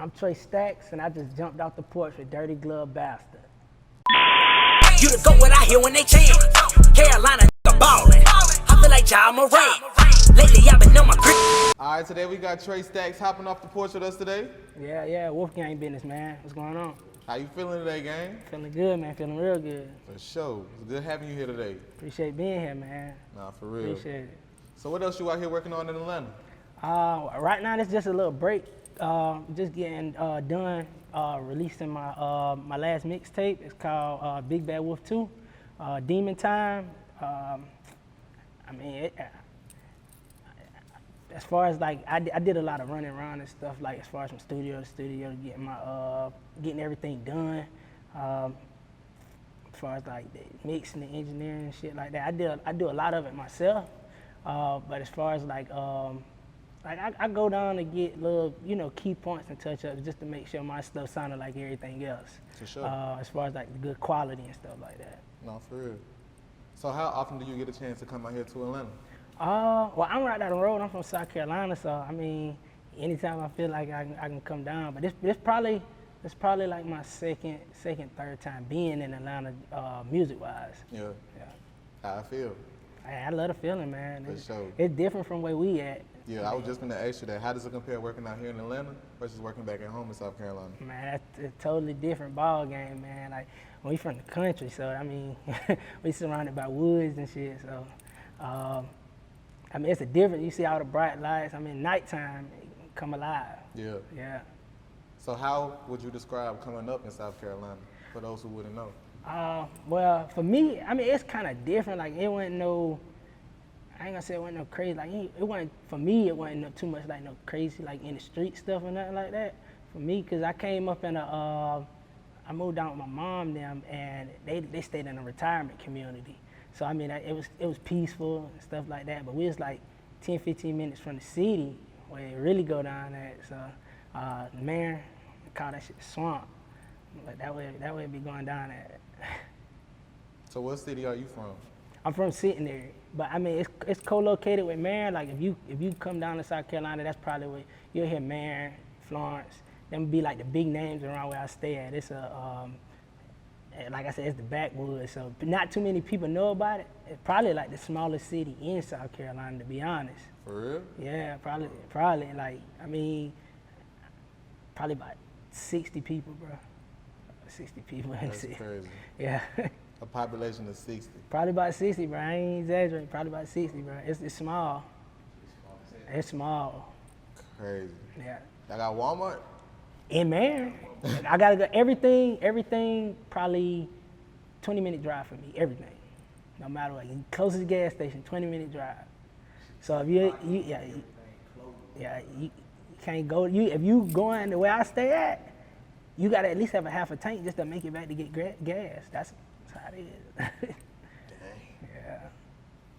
I'm Trey Stakkz, and I just jumped off the porch with Dirty Glove Bastard. You to go what I hear when they chant. Carolina nigga ballin'. I feel like Ja Morant. Lately I've been on my grip. All right, today we got Trey Stakkz hopping off the porch with us today. Yeah, Wolfgang business, man. What's going on? How you feeling today, gang? Feeling good, man. Feeling real good. For sure. It's good having you here today. Appreciate being here, man. Nah, for real. Appreciate it. So what else you out here working on in Atlanta? Right now, it's just a little break. Just getting done releasing my my last mixtape. It's called Big Bad Wolf 2, Demon Time. I mean, as far as like, I did a lot of running around and stuff, like as far as from studio to studio, getting my getting everything done. As far as like the mixing, the engineering and shit like that, I do a lot of it myself. But as far as like I go down to get little, key points and touch-ups just to make sure my stuff sounded like everything else. For sure. As far as like the good quality and stuff like that. No, for real. So how often do you get a chance to come out here to Atlanta? Well, I'm right down the road. I'm from South Carolina, so I mean, anytime I feel like I can come down. But it's probably like my second, third time being in Atlanta, music-wise. Yeah. Yeah. How I feel? I love the feeling, man. For sure. It's different from where we at. Yeah, I was just gonna ask you that. How does it compare working out here in Atlanta versus working back at home in South Carolina? Man, that's a totally different ball game, man. Like, we from the country, so I mean, we surrounded by woods and shit. So, I mean, it's a different. You see all the bright lights. I mean, nighttime, it come alive. Yeah. Yeah. So how would you describe coming up in South Carolina for those who wouldn't know? Well, for me, I mean, it's kind of different. Like, it wasn't no. I ain't gonna say it wasn't no crazy. Like, it wasn't for me. It wasn't no, too much like no crazy like in the street stuff or nothing like that. For me, cause I came up in I moved down with my mom them, and they stayed in a retirement community. So I mean, it was peaceful and stuff like that. But we was like 10, 15 minutes from the city where it really go down at. So the mayor call that shit the swamp. But that way it be going down at. So what city are you from? I'm from Centenary, but I mean it's co-located with Marion. Like if you come down to South Carolina, that's probably where you'll hear Marion, Florence. Them be like the big names around where I stay at. It's like I said, it's the backwoods, so not too many people know about it. It's probably like the smallest city in South Carolina, to be honest. For real? Yeah, probably like, I mean, probably about 60 people, bro. 60 people in the city. That's crazy. Yeah. A population of 60. Probably about 60, bro. I ain't exaggerating. Probably about 60, bro. It's small. It's small. Crazy. Yeah. I got Walmart? In Marion. I gotta go. Everything probably 20-minute drive for me. Everything. No matter what. Closest gas station, 20-minute drive. So if you can't go. If you going the way I stay at, you gotta at least have a half a tank just to make it back to get gas. That's how it is. Dang. Yeah.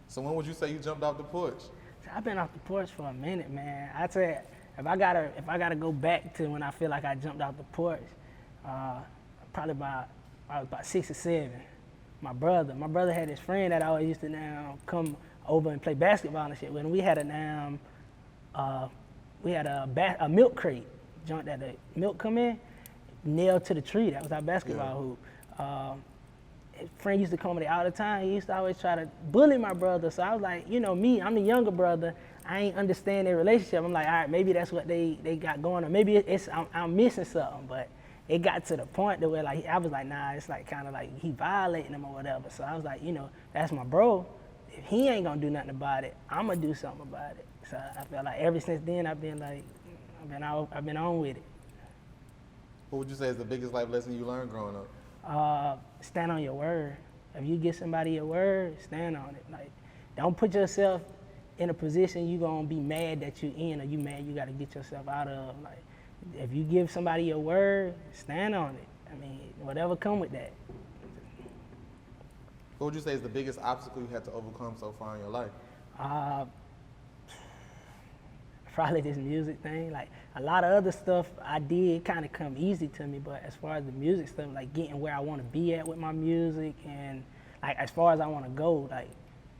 So when would you say you jumped off the porch? So I've been off the porch for a minute, man. I'd say if I gotta go back to when I feel like I jumped off the porch, probably I was about 6 or 7. My brother had this friend that always used to now come over and play basketball and shit with him. We had a milk crate, joint that the milk come in, nailed to the tree. That was our basketball hoop. His friend used to come over there all the time. He used to always try to bully my brother. So I was like, me, I'm the younger brother. I ain't understand their relationship. I'm like, all right, maybe that's what they got going on. Maybe I'm missing something. But it got to the point that where like I was like, nah, it's like kind of like he violating them or whatever. So I was like, that's my bro. If he ain't gonna do nothing about it, I'm gonna do something about it. So I felt like ever since then I've been on with it. What would you say is the biggest life lesson you learned growing up? Stand on your word. If you give somebody your word, stand on it. Like, don't put yourself in a position you gonna be mad that you in, or you mad you gotta get yourself out of. Like, if you give somebody your word, stand on it. I mean, whatever come with that. What would you say is the biggest obstacle you had to overcome so far in your life? Probably this music thing. Like, a lot of other stuff I did kind of come easy to me, but as far as the music stuff, like getting where I want to be at with my music, and like as far as I want to go, like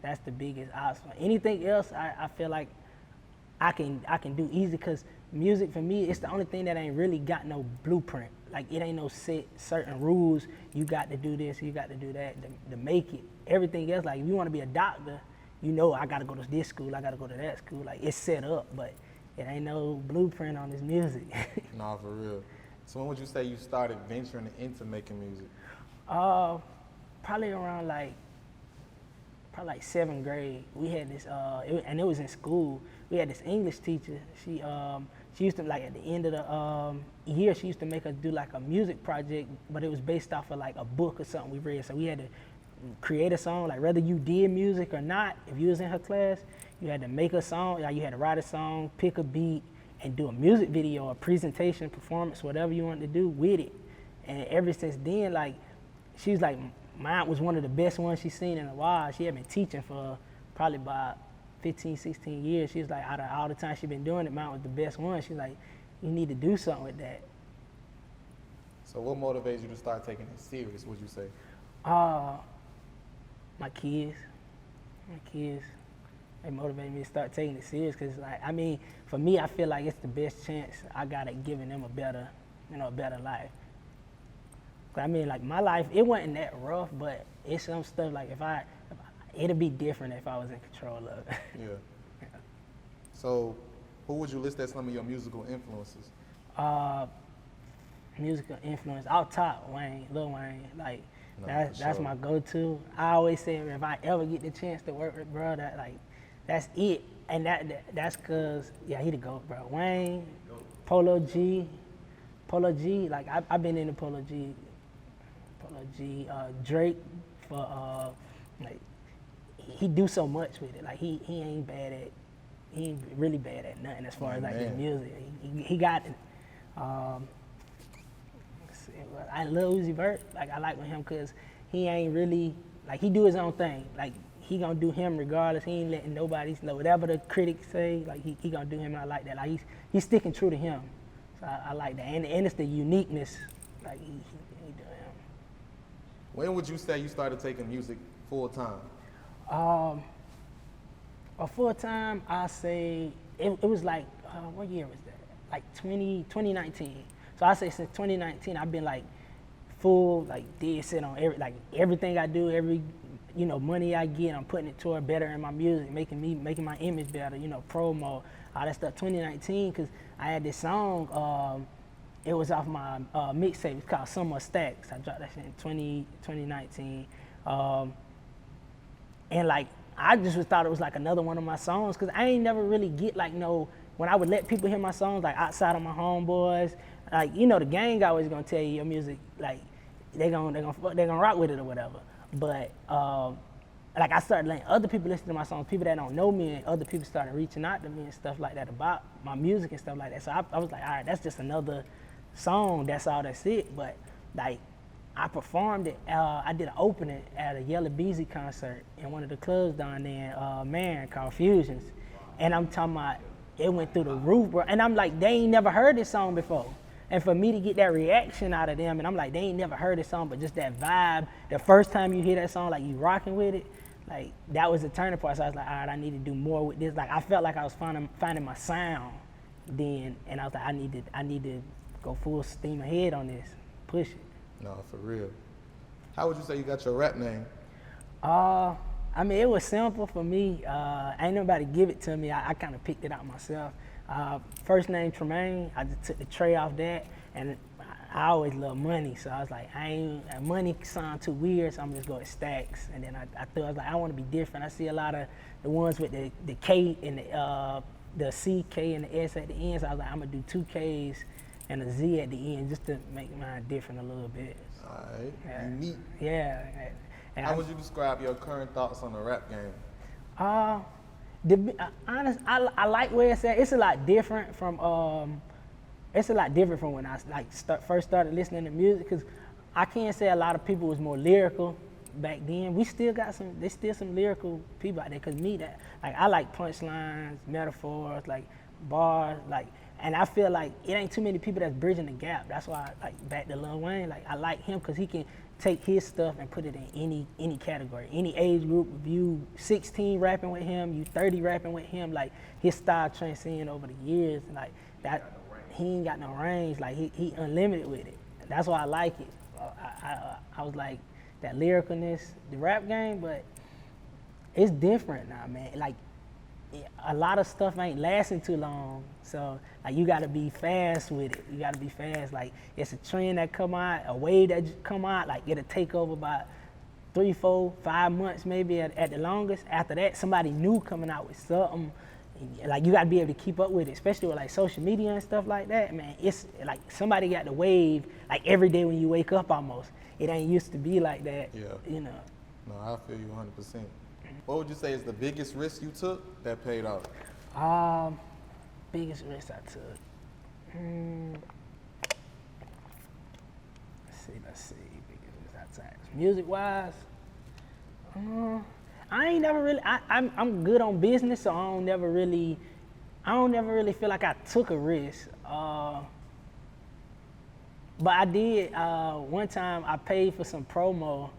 that's the biggest obstacle. Anything else, I feel like I can do easy, because music for me, it's the only thing that ain't really got no blueprint. Like, it ain't no set certain rules. You got to do this, you got to do that to make it. Everything else, like if you want to be a doctor, you know I got to go to this school, I got to go to that school. Like, it's set up, but it ain't no blueprint on this music. Nah, for real. So when would you say you started venturing into making music? Probably around like 7th grade. We had this, and it was in school. We had this English teacher. She used to, like, at the end of the year, she used to make us do like a music project, but it was based off of like a book or something we read. So we had to create a song, like whether you did music or not. If you was in her class, you had to make a song, like you had to write a song, pick a beat, and do a music video, a presentation, performance, whatever you wanted to do with it. And ever since then, like, she was like, mine was one of the best ones she's seen in a while. She had been teaching for probably about 15, 16 years. She was like, out of all the time she's been doing it, mine was the best one. She's like, you need to do something with that. So what motivates you to start taking it serious, would you say? My kids. They motivate me to start taking it serious, because, like, I mean, for me, I feel like it's the best chance I got at giving them a better life. I mean, like, my life, it wasn't that rough, but it's some stuff, like, it'd be different if I was in control of it. Yeah. So who would you list as some of your musical influences? Musical influence, off top, Lil Wayne, like, No, that's sure. my go-to. I always say, if I ever get the chance to work with bro, that, like, that's it. And that's cause, yeah, he the GOAT, bro. Wayne, Polo G, like, I've been into Polo G, Drake, for, like, he do so much with it. Like, he ain't really bad at nothing as far as, like, his music. He got it. I love Uzi Vert. Like, I like with him because he ain't really, like, he do his own thing. Like, he gonna do him regardless. He ain't letting nobody know whatever the critics say. Like, he gonna do him, and I like that. Like, he's sticking true to him. So I like that, and it's the uniqueness. Like, he do him. When would you say you started taking music full time? A full time, I say it was like, what year was that? Like 2019. So I say since 2019, I've been like full, like dead set on everything I do, every money I get, I'm putting it toward bettering my music, making my image better, promo, all that stuff. 2019, because I had this song, it was off my mixtape. It's called Stakk. I dropped that shit in 2019. And like, I just thought it was like another one of my songs, because I ain't never really get like when I would let people hear my songs, like outside of my homeboys, like, the gang always gonna tell you your music, like, they gonna rock with it or whatever. But like, I started letting other people listen to my songs, people that don't know me, and other people started reaching out to me and stuff like that about my music and stuff like that. So I was like, all right, that's just another song, that's all, that's it. But like, I performed it, I did an opening at a Yellow Beezy concert in one of the clubs down there in Marion called Fusions. And I'm talking about, it went through the roof, bro. And I'm like, they ain't never heard this song before. And for me to get that reaction out of them, and I'm like, they ain't never heard this song, but just that vibe, the first time you hear that song, like, you rocking with it, like, that was the turning point. So I was like, all right, I need to do more with this. Like, I felt like I was finding my sound then, and I was like, I need to go full steam ahead on this, push it. No, for real. How would you say you got your rap name? I mean, it was simple for me. Ain't nobody give it to me. I kind of picked it out myself. First name Tremaine, I just took the Trey off that, and I always love money, so I was like, money sound too weird, so I'm just going with Stakkz. And then I was like, I want to be different. I see a lot of the ones with the K and the C, K, and the S at the end, so I was like, I'm gonna do 2 Ks and a Z at the end, just to make mine different a little bit. All right, yeah. Unique. Yeah. And How would you describe your current thoughts on the rap game? Honest, I like where it's at. It's a lot different from when I first started listening to music, because I can't say a lot of people was more lyrical back then. We still got there's still some lyrical people out there. Cause I like punchlines, metaphors, like bars, like, and I feel like it ain't too many people that's bridging the gap. That's why back to Lil Wayne, like I like him cause he can take his stuff and put it in any category, any age group. If you 16 rapping with him, you 30 rapping with him, like his style transcend over the years, and like that, he ain't got no range. Like he unlimited with it. That's why I like it. I was like that lyricalness, the rap game, but it's different now, man. Like a lot of stuff ain't lasting too long, so like you gotta be fast with it. You gotta be fast. Like it's a trend that come out, a wave that come out, like it'll take over about 3, 4, 5 months maybe at the longest. After that, somebody new coming out with something. Like you gotta be able to keep up with it, especially with like social media and stuff like that, man. It's like somebody got the wave like every day when you wake up almost. It ain't used to be like that, you know. No, I feel you 100%. What would you say is the biggest risk you took that paid off? Biggest risk I took. Let's see. Biggest risk I took. Music wise, I ain't never really. I'm good on business, so I don't never really feel like I took a risk. But I did one time. I paid for some promo.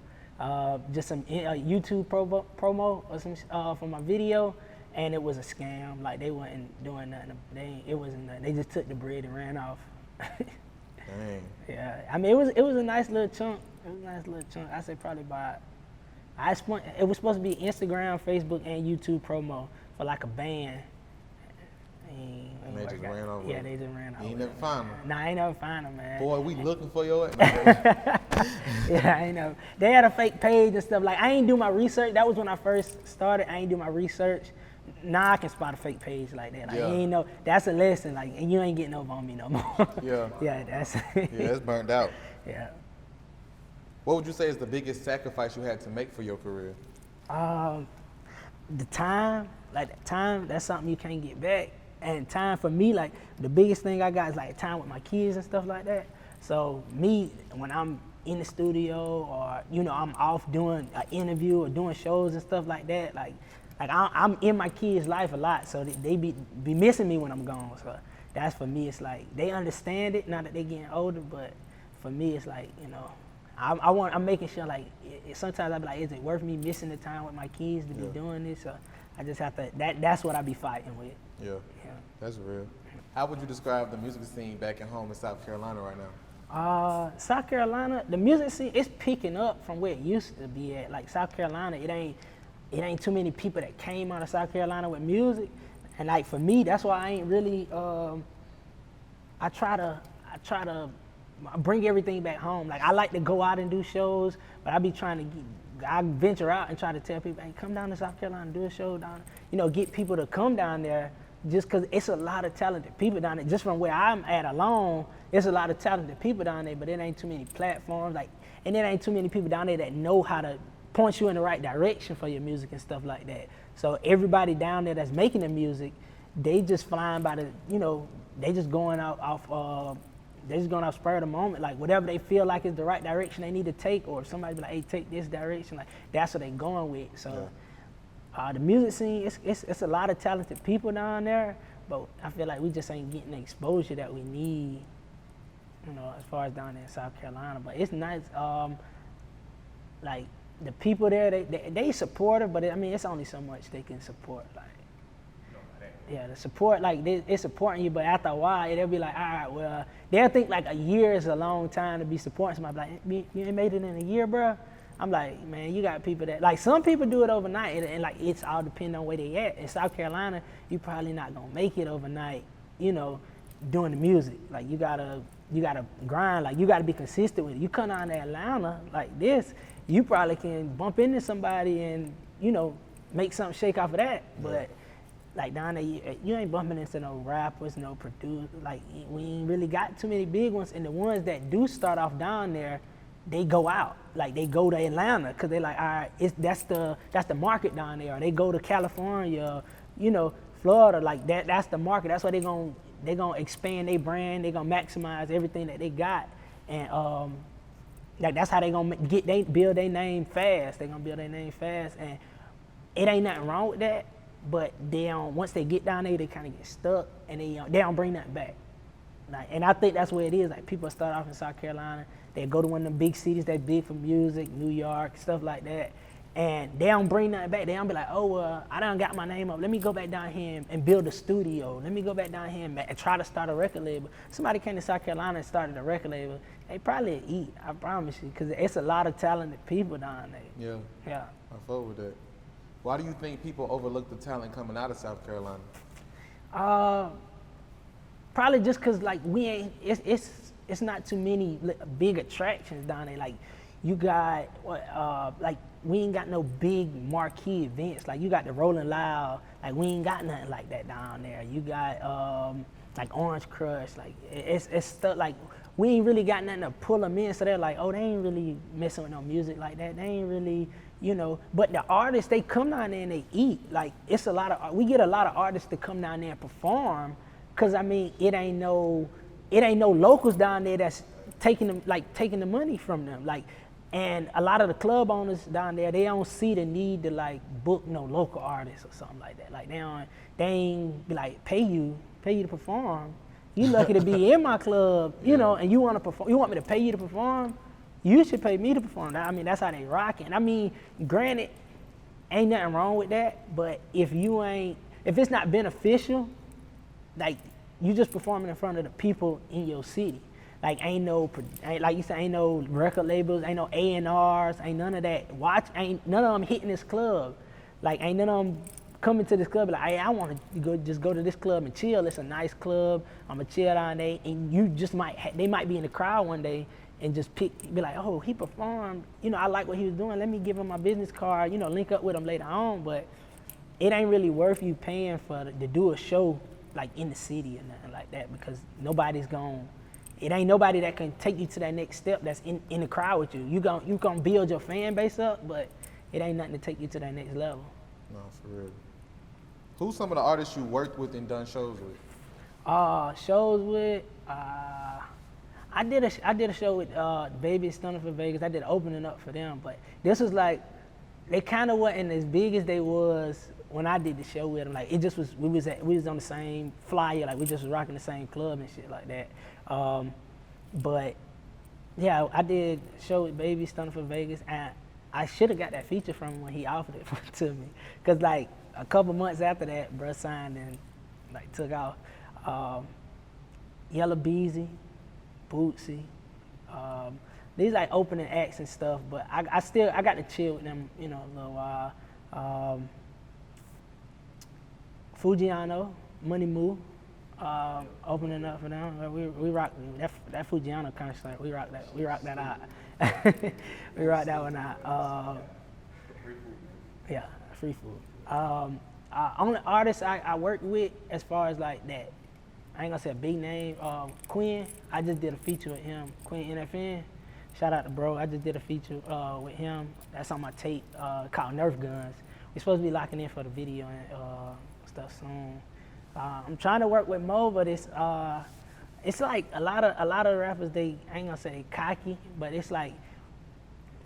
Just some YouTube promo or some for my video, and it was a scam. Like they wasn't doing nothing. It wasn't nothing. They just took the bread and ran off. Dang. Yeah, I mean it was a nice little chunk. I say probably about. It was supposed to be Instagram, Facebook, and YouTube promo for like a band. And they just ran off. Yeah, they just ran off. You ain't never find them. Nah, I ain't never find them, man. Boy, we looking for your ass. Yeah, I ain't know. They had a fake page and stuff. Like, I ain't do my research. That was when I first started. I ain't do my research. Now I can spot a fake page like that. Like, you ain't know. That's a lesson. Like, and you ain't getting over on me no more. Yeah. Yeah, that's. Yeah, it's burnt out. Yeah. What would you say is the biggest sacrifice you had to make for your career? The time. Like, time, that's something you can't get back. And time for me, like, the biggest thing I got is, like, time with my kids and stuff like that. So, me, when I'm in the studio or, you know, I'm off doing an interview or doing shows and stuff like that, like I'm in my kids' life a lot, so they be missing me when I'm gone. So, that's for me, it's like, they understand it, now that they're getting older, but for me, it's like, you know, I'm making sure, like, sometimes I be like, is it worth me missing the time with my kids to be doing this? So I just have to, that's what I be fighting with. Yeah, that's real. How would you describe the music scene back at home in South Carolina right now? South Carolina, the music scene, it's picking up from where it used to be at. Like South Carolina, it ain't too many people that came out of South Carolina with music. And like for me, that's why I ain't really, I try to bring everything back home. Like I like to go out and do shows, but I be trying to I venture out and try to tell people, hey, come down to South Carolina, do a show down, you know, get people to come down there, just because it's a lot of talented people down there. Just from where I'm at alone, there's a lot of talented people down there, but it ain't too many platforms, like, and there ain't too many people down there that know how to point you in the right direction for your music and stuff like that. So everybody down there that's making the music, they just flying by the, you know, they just going off spur of the moment, like whatever they feel like is the right direction they need to take, or if somebody be like, hey, take this direction, like that's what they going with. So the music scene, it's a lot of talented people down there, but I feel like we just ain't getting the exposure that we need, you know, as far as down there in South Carolina. But it's nice, like the people there, they supportive, but I mean, it's only so much they can support, like. Yeah, the support, like, it's supporting you, but after a while, they'll be like, all right, well, they'll think like a year is a long time to be supporting somebody. Like, you ain't made it in a year, bro? I'm like, man, you got people that, like, some people do it overnight, and like, it's all depending on where they at. In South Carolina, you probably not gonna make it overnight, you know, doing the music. Like, you gotta grind, like, you gotta be consistent with it. You come down to Atlanta like this, you probably can bump into somebody and, you know, make something shake off of that, but like down there, you ain't bumping into no rappers, no producers. Like, we ain't really got too many big ones. And the ones that do start off down there, they go out. Like, they go to Atlanta because they like, all right, that's the market down there. Or they go to California, you know, Florida. Like that's the market. That's why they gonna expand their brand. They gonna maximize everything that they got. And like that's how they gonna build their name fast. They gonna build their name fast, and it ain't nothing wrong with that. But they don't, once they get down there, they kind of get stuck, and they don't bring that back. Like, and I think that's where it is. Like people start off in South Carolina, they go to one of the big cities that's big for music, New York, stuff like that, and they don't bring nothing back. They don't be like, oh, I done got my name up. Let me go back down here and build a studio. Let me go back down here and try to start a record label. Somebody came to South Carolina and started a record label. They probably eat, I promise you, because it's a lot of talented people down there. Yeah. Yeah. I fuck with that. Why do you think people overlook the talent coming out of South Carolina? Probably just cause like we ain't, it's not too many big attractions down there. Like you got like we ain't got no big marquee events. Like you got the Rolling Loud. Like we ain't got nothing like that down there. You got like Orange Crush. Like it's stuff like we ain't really got nothing to pull them in. So they're like, oh, they ain't really messing with no music like that. They ain't really, you know. But the artists, they come down there and they eat. Like it's a lot of, we get a lot of artists to come down there and perform. Cause I mean, it ain't no locals down there that's taking the money from them. Like, and a lot of the club owners down there, they don't see the need to like book no local artists or something like that. Like they ain't be like pay you to perform. You lucky to be in my club, you know, and you want to perform. You want me to pay you to perform? You should pay me to perform. I mean, that's how they rocking. I mean, granted, ain't nothing wrong with that, but if it's not beneficial, like you just performing in front of the people in your city. Like like you said, ain't no record labels, ain't no A&Rs, ain't none of that. Ain't none of them hitting this club. Like ain't none of them coming to this club like, hey, I want to go to this club and chill. It's a nice club. I'm gonna chill down there, and you just they might be in the crowd one day and just be like, oh, he performed. You know, I like what he was doing. Let me give him my business card. You know, link up with him later on. But it ain't really worth you paying to do a show like in the city or nothing like that, because it ain't nobody that can take you to that next step that's in the crowd with you. You gonna build your fan base up, but it ain't nothing to take you to that next level. No, for real. Who's some of the artists you worked with and done shows with? I did a show with Baby Stunner for Vegas. I did opening up for them, but this was like, they kind of wasn't as big as they was when I did the show with them. Like it just was, we was on the same flyer, like we just was rocking the same club and shit like that. But yeah, I did a show with Baby Stunner for Vegas, and I should have got that feature from him when he offered it to me. Cause like a couple months after that, bruh signed and like took off. Yellow Beezy, Bootsy, these like opening acts and stuff, but I got to chill with them, you know, a little while. Fujiano, Money Moo, opening up for them. We rock that Fujiano concert. We rock that out. We rock that one out. Yeah, free food. Only artists I worked with as far as like that, I ain't gonna say a big name. Quin, I just did a feature with him. Quin NFN, shout out to bro. I just did a feature with him. That's on my tape called Nerf Guns. We're supposed to be locking in for the video and stuff soon. I'm trying to work with Mo, but it's like a lot of rappers, I ain't gonna say cocky, but it's like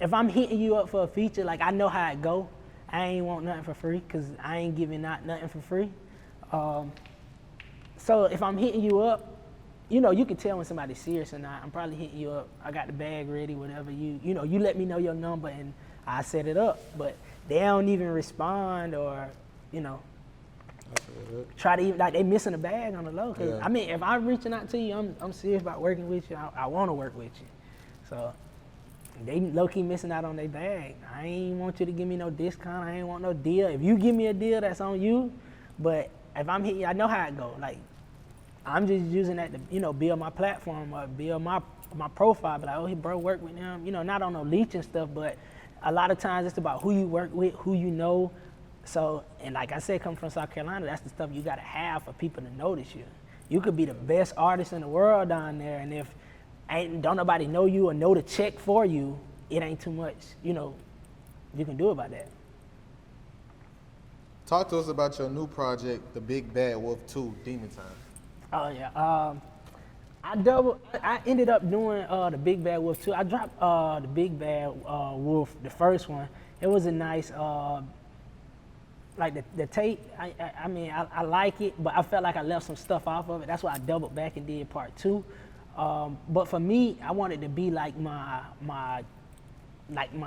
if I'm hitting you up for a feature, like I know how it go. I ain't want nothing for free, cause I ain't giving out nothing for free. So if I'm hitting you up, you know, you can tell when somebody's serious or not. I'm probably hitting you up. I got the bag ready, whatever. You know, you let me know your number and I set it up. But they don't even respond, or, you know, try to even, like, they missing a bag on the low. Cause yeah. I mean, if I'm reaching out to you, I'm serious about working with you. I want to work with you. So they low-key missing out on their bag. I ain't want you to give me no discount. I ain't want no deal. If you give me a deal, that's on you. But if I'm hitting you, I know how it go. Like, I'm just using that to, you know, build my platform or build my profile. But like, oh, he bro, work with them. You know, not on no leeching stuff, but a lot of times it's about who you work with, who you know. So, and like I said, coming from South Carolina, that's the stuff you gotta have for people to notice you. You could be the best artist in the world down there, and if don't nobody know you or know the check for you, it ain't too much, you know, you can do about that. Talk to us about your new project, The Big Bad Wolf 2, Demon Time. Oh yeah, I ended up doing the Big Bad Wolf too. I dropped the Big Bad Wolf, the first one. It was a nice, like the tape. I mean, I like it, but I felt like I left some stuff off of it. That's why I doubled back and did part 2. But for me, I wanted to be like my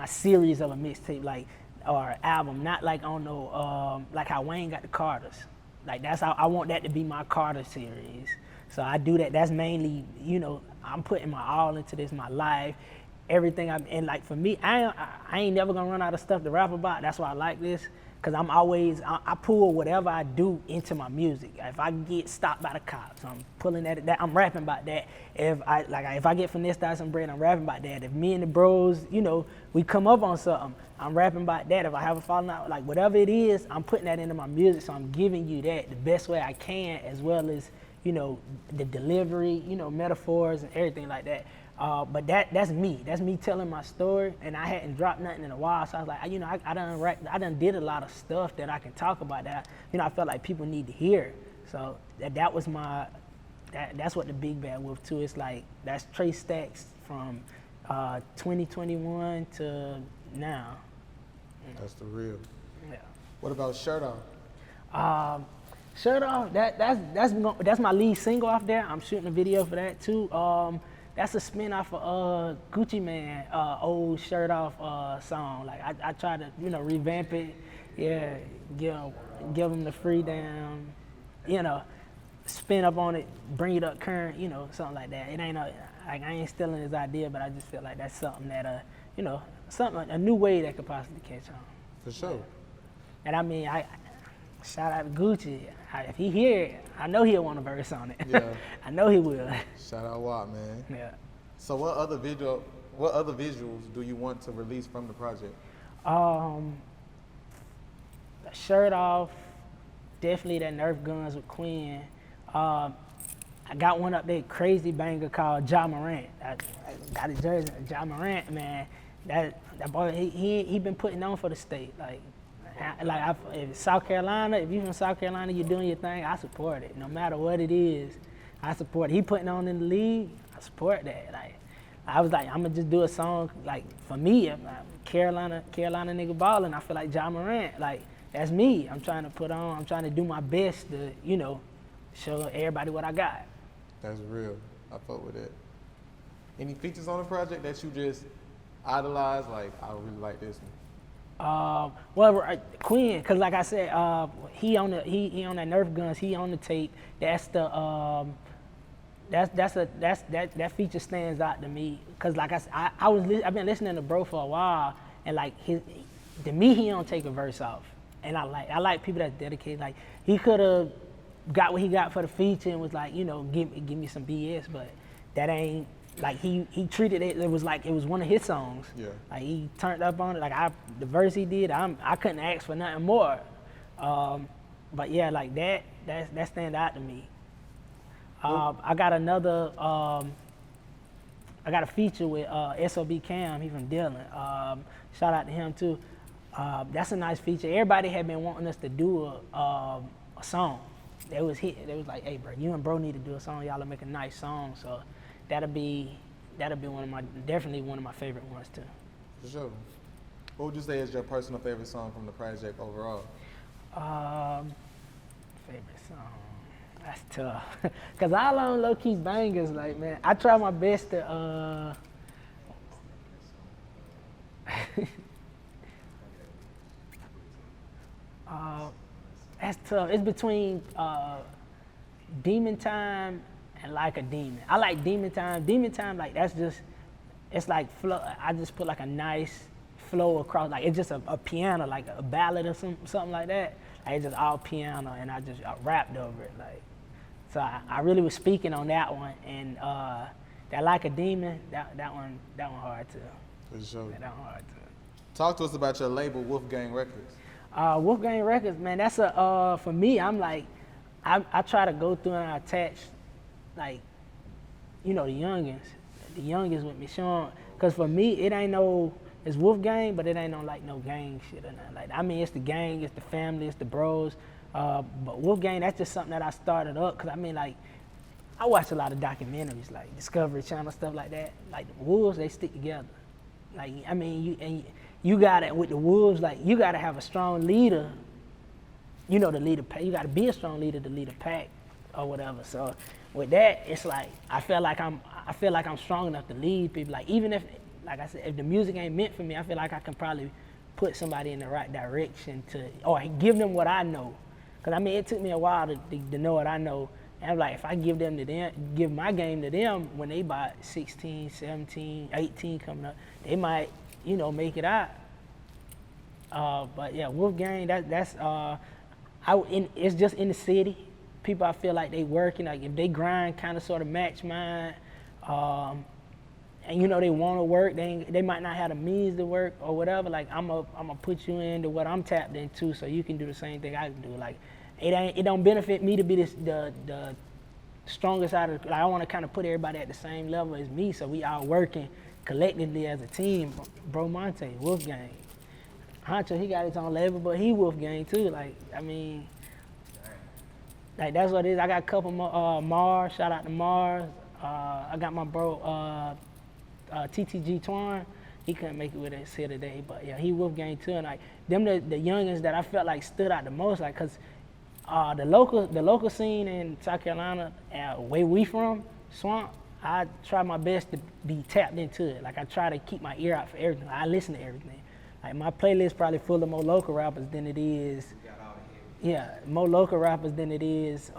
series of a mixtape, like or album, not like on no like how Wayne got the Carters. Like that's how I want that to be my Carter series. So I do that. That's mainly, you know, I'm putting my all into this, my life, everything. And like for me, I ain't never gonna run out of stuff to rap about. That's why I like this, cause I'm always I pull whatever I do into my music. If I get stopped by the cops, I'm pulling that I'm rapping about that. If I get finessed out some bread, I'm rapping about that. If me and the bros, you know, we come up on something, I'm rapping about that. If I have a falling out, like whatever it is, I'm putting that into my music. So I'm giving you that the best way I can, as well as, you know, the delivery, you know, metaphors and everything like that. But that's me. That's me telling my story, and I hadn't dropped nothing in a while. So I was like, you know, I done did a lot of stuff that I can talk about that, you know, I felt like people need to hear. So that was my, that's what the Big Bad Wolf too. It's like, that's Trey Stakkz from 2021 to now. That's the real. Yeah. What about Shirt Off? Shirt Off, that's my lead single off there. I'm shooting a video for that too. That's a spin off of Gucci Man old Shirt Off song. Like I try to, you know, revamp it. Yeah, give them the free down, you know, spin up on it, bring it up current, you know, something like that. It ain't like I ain't stealing his idea, but I just feel like that's something that you know, a new way that could possibly catch on. For sure. And I mean, I shout out to Gucci. If he hear it, I know he'll want a verse on it. Yeah. I know he will. Shout out Watt, man. Yeah. So what other visuals do you want to release from the project? Shirt Off, definitely that Nerf guns with Quin. I got one up there, crazy banger called Ja Morant. I got a jersey, Ja Morant, man. That boy, he been putting on for the state. If South Carolina, if you from South Carolina, you're doing your thing, I support it. No matter what it is, I support it. He putting on in the league, I support that. Like, I was like, I'm gonna just do a song, like, for me, I'm Carolina nigga ballin', I feel like Ja Morant, like, that's me. I'm trying to do my best to, you know, show everybody what I got. That's real. I fuck with it. Any features on the project that you just idolize? Like, I really like this one. Well, Quin, cause like I said, he on that Nerf guns. He on the tape. That's the that feature stands out to me. Cause like I said, I've been listening to bro for a while, and like to me he don't take a verse off, and I like people that's dedicated. Like he could have got what he got for the feature and was like, you know, give me some BS, but that ain't. Like he treated it was like it was one of his songs. Yeah. Like he turned up on it. Like the verse he did, I couldn't ask for nothing more. But yeah, like that stand out to me. I got another. I got a feature with SOB Cam. He from Dillon. Shout out to him too. That's a nice feature. Everybody had been wanting us to do a song. They was like, hey bro, you and bro need to do a song. Y'all will make a nice song. So. That'll be definitely one of my favorite ones too. For sure. What would you say is your personal favorite song from the project overall? Favorite song. That's tough. Cause all on low key bangers, like man, I try my best to that's tough. It's between Demon Time and Like a Demon. I like Demon Time. Demon Time, like that's just, it's like flow. I just put like a nice flow across, like it's just a piano, like a ballad or something like that. Like it's just all piano, and I just rapped over it. Like, so I really was speaking on that one, and that Like a Demon, that one hard too. For sure. That one hard too. Talk to us about your label, Wolfgang Records. Wolfgang Records, man, that's for me, I'm like, I try to go through and I attach, like, you know, the youngins with me, showing, because for me, it ain't no, it's Wolfgang, but it ain't no, like, no gang shit or nothing like that. I mean, it's the gang, it's the family, it's the bros, but Wolfgang, that's just something that I started up, because I mean, like, I watch a lot of documentaries, like Discovery Channel, stuff like that. Like the Wolves, they stick together. Like, I mean, you gotta, with the Wolves, like, you gotta have a strong leader, you know, to lead a pack. You gotta be a strong leader to lead a pack or whatever. So with that, it's like, I feel like I'm strong enough to lead people. Like, even if, like I said, if the music ain't meant for me, I feel like I can probably put somebody in the right direction or give them what I know. Cause I mean, it took me a while to know what I know. And I'm like, if I give my game to them when they about 16, 17, 18 coming up, they might, you know, make it out. But yeah, Wolfgang, it's just in the city. People, I feel like they working, like if they grind kind of sort of match mine, and you know they want to work, they might not have the means to work or whatever. Like I'm gonna put you into what I'm tapped into, so you can do the same thing I can do. Like it don't benefit me to be the strongest out of. Like I want to kind of put everybody at the same level as me, so we all working collectively as a team. Bro Monte, Wolfgang, Honcho, he got his own label, but he Wolfgang too. Like I mean, like that's what it is. I got a couple more. Mars, shout out to Mars. I got my bro. TTG Twan, he couldn't make it with us here today, but yeah, he Wolfgang too. And like them, the youngins that I felt like stood out the most, like, cause the local scene in South Carolina, where we from, Swamp, I try my best to be tapped into it. Like I try to keep my ear out for everything. I listen to everything. Like my playlist probably full of more local rappers than it is. Yeah, more local rappers than it is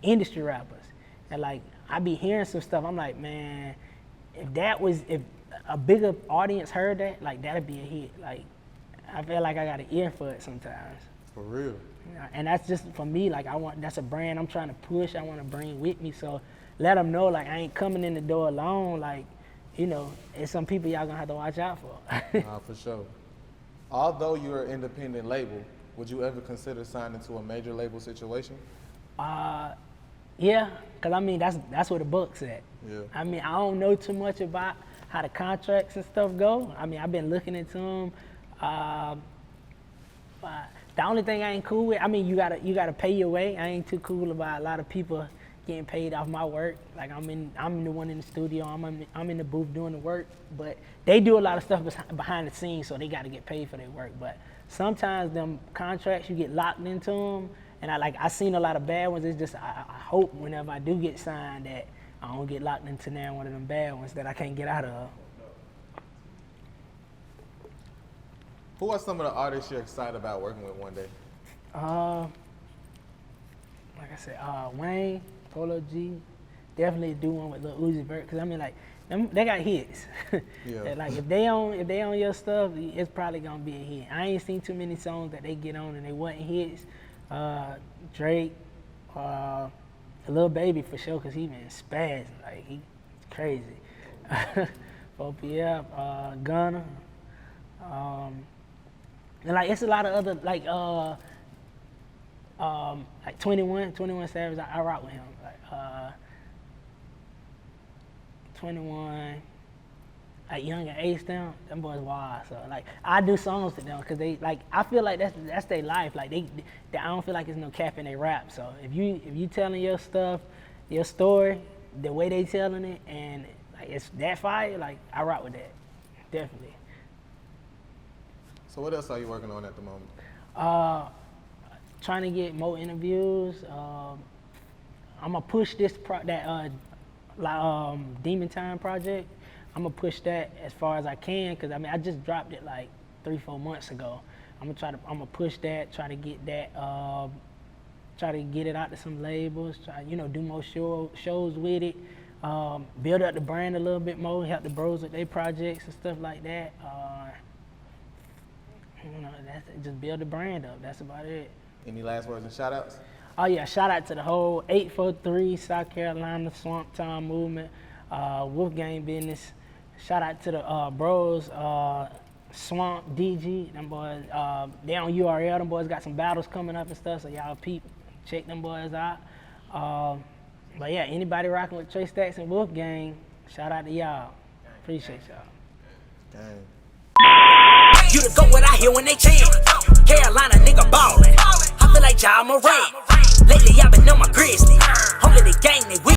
industry rappers. And like I be hearing some stuff, I'm like, man. If a bigger audience heard that, like that'd be a hit. Like I feel like I got an ear for it sometimes. For real. And that's just for me. Like that's a brand I'm trying to push. I want to bring with me. So let them know like I ain't coming in the door alone. Like, you know, it's some people y'all gonna have to watch out for. For sure. Although you're an independent label, would you ever consider signing to a major label situation? Yeah, cause I mean that's where the buck's at. Yeah. I mean I don't know too much about how the contracts and stuff go. I mean I've been looking into them. The only thing I ain't cool with, I mean you gotta pay your way. I ain't too cool about a lot of people getting paid off my work. Like I'm the one in the studio. I'm in the booth doing the work. But they do a lot of stuff behind the scenes, so they got to get paid for their work. But sometimes them contracts you get locked into them. And I seen a lot of bad ones. It's just I hope whenever I do get signed that I don't get locked into now one of them bad ones that I can't get out of. Who are some of the artists you're excited about working with one day? Like I said, Wayne, Polo G, definitely do one with Lil Uzi Vert. Cause I mean like they got hits. Yeah. Like if they on your stuff, it's probably gonna be a hit. I ain't seen too many songs that they get on and they wasn't hits. Drake, Lil Baby for sure, cause he been spazzing, like he crazy. 4PF, Gunna, and like it's a lot of other like 21 Savage. I rock with him. Like 21. Like Young and Ace them boys wild. So like I do songs to them because they like I feel like that's their life. Like they I don't feel like there's no cap in their rap. So if you telling your stuff, your story, the way they telling it, and like it's that fire, like I rock with that, definitely. So what else are you working on at the moment? Trying to get more interviews. I'm gonna push this Demon Time project. I'm gonna push that as far as I can, cause I mean I just dropped it like 3-4 months ago. I'm gonna push that, try to get that, try to get it out to some labels, try do more shows with it, build up the brand a little bit more, help the bros with their projects and stuff like that. Just build the brand up. That's about it. Any last words and shout outs? Oh yeah, shout out to the whole 843 South Carolina Swamp Town movement, Wolfgang business. Shout out to the bros, Swamp, DG, them boys. They on URL, them boys got some battles coming up and stuff, so y'all check them boys out. But yeah, anybody rocking with Trey Stakkz and Wolfgang, shout out to y'all. Appreciate y'all. Dang. You the go what I hear when they chant. Carolina nigga ballin'. I feel like Ja Morant. Lately I've been on my grizzly.